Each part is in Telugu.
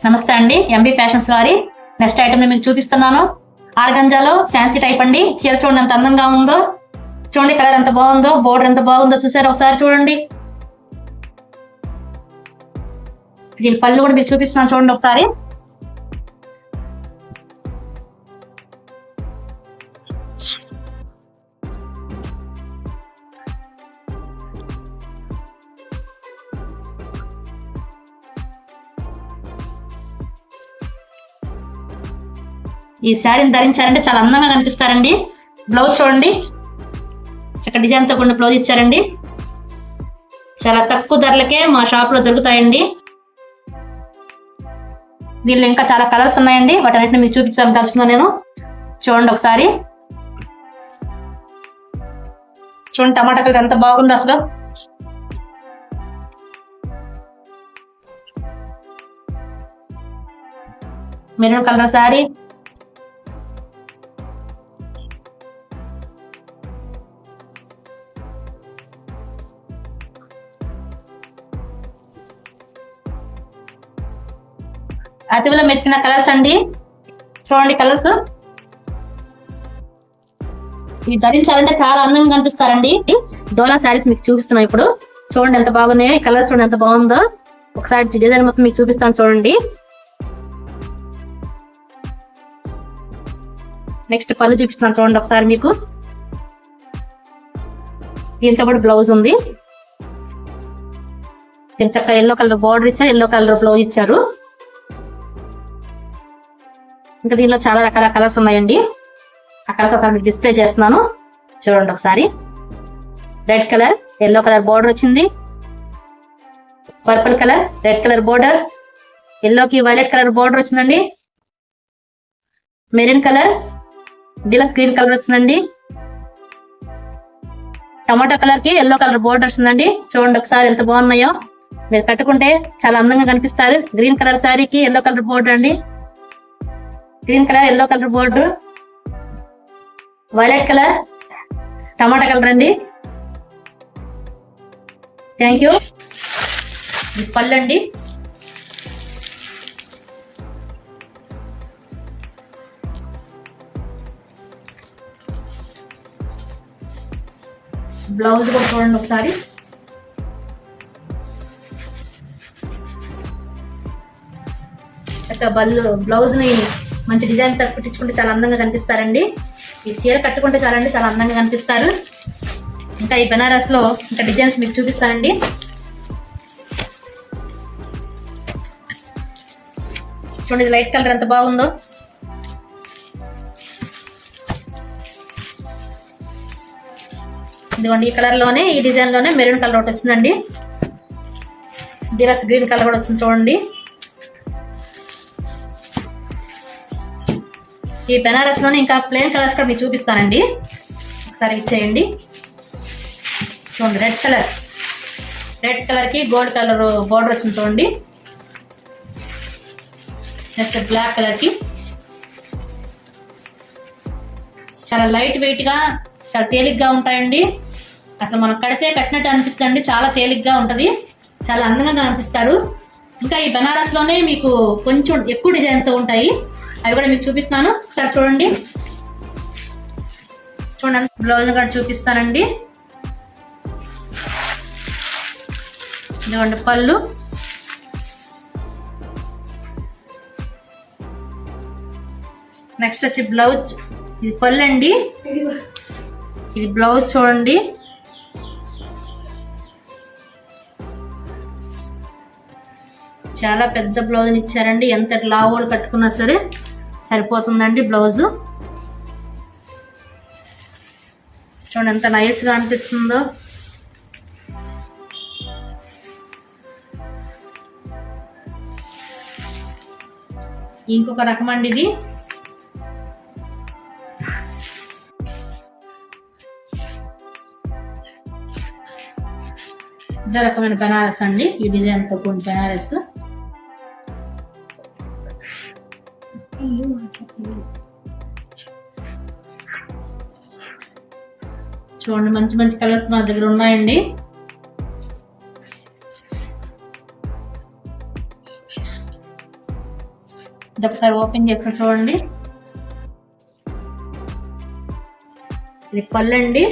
నమస్తే అండి, ఎంబీ ఫ్యాషన్స్ వారి నెక్స్ట్ ఐటమ్ మీకు చూపిస్తున్నాను. ఆర్గంజాలో ఫ్యాన్సీ టైప్ అండి. చీర చూడండి ఎంత అందంగా ఉందో, చూడండి కలర్ ఎంత బాగుందో, బోర్డర్ ఎంత బాగుందో చూసారు ఒకసారి చూడండి. దీని పళ్ళు కూడా మీకు చూపిస్తున్నాను చూడండి ఒకసారి. ఈ శారీని ధరించారంటే చాలా అందంగా కనిపిస్తారండి. బ్లౌజ్ చూడండి, చక్కటి డిజైన్తో కొన్ని బ్లౌజ్ ఇచ్చారండి. చాలా తక్కువ ధరలకే మా షాప్ లో దొరుకుతాయండి. దీనిలో ఇంకా చాలా కలర్స్ ఉన్నాయండి, వాటన్నిటిని మీకు చూపించాలని తలుచుకున్నాను నేను. చూడండి ఒకసారి, చూడండి టమాటా కలర్ ఎంత బాగుందో అసలు. మెరూన్ కలర్ శారీ, అతివలో మెచ్చిన కలర్స్ అండి. చూడండి కలర్స్, ఇవి ధరించాలంటే చాలా అందంగా కనిపిస్తారండి. డోలా శారీస్ మీకు చూపిస్తున్నాం ఇప్పుడు. చూడండి ఎంత బాగున్నాయో, ఈ కలర్స్ చూడండి ఎంత బాగుందో. ఒకసారి డిజైన్ మొత్తం మీకు చూపిస్తాను చూడండి. నెక్స్ట్ పళ్ళు చూపిస్తున్నాను చూడండి ఒకసారి మీకు. దీంతో కూడా బ్లౌజ్ ఉంది. దీని చక్కగా ఎల్లో కలర్ బార్డర్ ఇచ్చారు, ఎల్లో కలర్ బ్లౌజ్ ఇచ్చారు. ఇంకా దీనిలో చాలా రకాల కలర్స్ ఉన్నాయండి. ఆ కలర్స్ ఒకసారి మీకు డిస్ప్లే చేస్తున్నాను చూడండి ఒకసారి. Red colour, yellow colour border వచ్చింది. Purple colour, red colour border, ఎల్లోకి వైలెట్ కలర్ బార్డర్ వచ్చిందండి. Maroon colour, deluxe green colour వచ్చిందండి. టమాటో కలర్ కి ఎల్లో కలర్ బార్డర్ వచ్చిందండి. చూడండి ఒకసారి ఎంత బాగున్నాయో. మీరు కట్టుకుంటే చాలా అందంగా కనిపిస్తారు. గ్రీన్ కలర్ శారీకి ఎల్లో కలర్ బార్డర్ అండి. Green colour, yellow colour border, violet colour, tomato colour అండి. Thank you. పళ్ళు అండి, బ్లౌజ్ కూడా చూడండి ఒకసారి. బ్లౌజ్ ని మంచి డిజైన్ తో కుట్టించుకుంటే చాలా అందంగా కనిపిస్తారండి. ఈ చీర కట్టుకుంటే చాలండి, చాలా అందంగా కనిపిస్తారు. ఇంకా ఈ బెనారస్ లో ఇంకా డిజైన్స్ మీకు చూపిస్తానండి. చూడండి ఇది లైట్ కలర్ ఎంత బాగుందో. ఇదిగోండి ఈ కలర్ లోనే, ఈ డిజైన్ లోనే మెరూన్ కలర్ ఒకటి వచ్చిందండి. డిలక్స్ గ్రీన్ కలర్ కూడా వచ్చింది చూడండి. ఈ బెనారస్ లోనే ఇంకా ప్లెయిన్ కలర్స్ కూడా మీకు చూపిస్తానండి. ఒకసారి ఇచ్చేయండి. చూడండి రెడ్ కలర్, రెడ్ కలర్ కి గోల్డ్ కలర్ బోర్డర్ వచ్చింది చూడండి. నెక్స్ట్ బ్లాక్ కలర్ కి చాలా లైట్ వెయిట్ గా, చాలా తేలిగ్గా ఉంటాయండి. అసలు మనం కట్టినట్టు అనిపిస్తుంది. చాలా తేలిగ్గా ఉంటది, చాలా అందంగా కనిపిస్తారు. ఇంకా ఈ బెనారస్ లోనే మీకు కొంచెం ఎక్కువ డిజైన్ తో ఉంటాయి, అవి కూడా మీకు చూపిస్తున్నాను. ఒకసారి చూడండి. చూడండి బ్లౌజ్ కూడా చూపిస్తానండి. ఇదిగోండి పళ్ళు, నెక్స్ట్ వచ్చి బ్లౌజ్. ఇది పళ్ళు అండి, ఇది బ్లౌజ్ చూడండి. చాలా పెద్ద బ్లౌజ్ ఇచ్చారండి. ఎంత లావులు కట్టుకున్నా సరే సరిపోతుందండి బ్లౌజు. చూడండి ఎంత నైస్ గా అనిపిస్తుందో. ఇంకొక రకం అండి ఇది. ఇదే రకమైన బెనారస్ అండి, ఈ డిజైన్ తో కొన్ని బెనారస్. చూడండి మంచి మంచి కలర్స్ మా దగ్గర ఉన్నాయండి. ఇది ఒకసారి ఓపెన్ చేసి చూడండి. ఇది పళ్ళండి.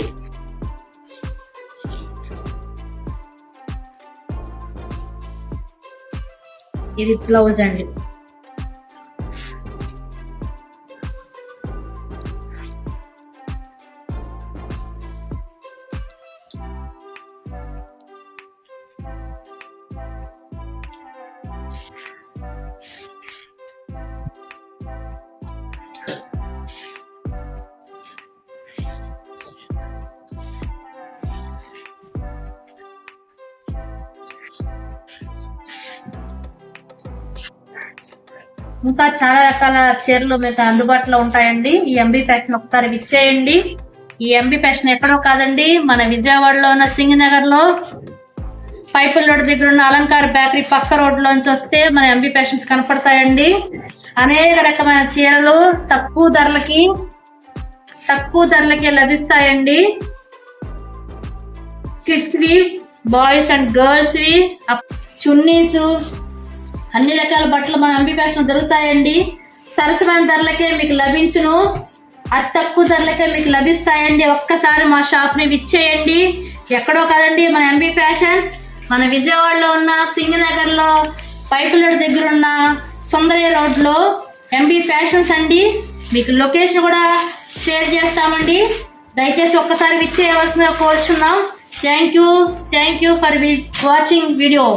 ఇది బ్లౌజ్ అండి. ఇంకా చాలా రకాల చీరలు మీకు అందుబాటులో ఉంటాయండి. ఈ ఎంబీ ఫ్యాషన్ ఒకసారి విచ్చేయండి. ఈ ఎంబీ ఫ్యాషన్ ఎక్కడో కాదండి, మన విజయవాడలో ఉన్న సింగనగర్ లో పైపుల్ రోడ్ దగ్గర ఉన్న అలంకార బేకరీ పక్క రోడ్ లోంచి వస్తే మన ఎంబీ ఫ్యాషన్స్ కనపడతాయండి. అనేక రకమైన చీరలు తక్కువ ధరలకి లభిస్తాయండి. కిడ్స్ వి, బాయ్స్ అండ్ గర్ల్స్ వి, చున్నీస్, అన్ని రకాల బట్టలు మన ఎంబీ ఫ్యాషన్ దొరుకుతాయండి. సరసమైన ధరలకే మీకు లభించును, అతి తక్కువ ధరలకే మీకు లభిస్తాయండి. ఒక్కసారి మా షాప్ ని విచ్చేయండి. ఎక్కడో కాదండి, మన ఎంబీ ఫ్యాషన్స్ మన విజయవాడలో ఉన్న సింగనగర్ లో పైపులడ్ దగ్గర ఉన్న సుందరయ్య రోడ్ లో ఎంబీ ఫ్యాషన్స్ అండి. మీకు లొకేషన్ కూడా షేర్ చేస్తామండి. దయచేసి ఒక్కసారి విచ్చేయవలసిందిగా కోరుచున్నాం. Thank you for watching video.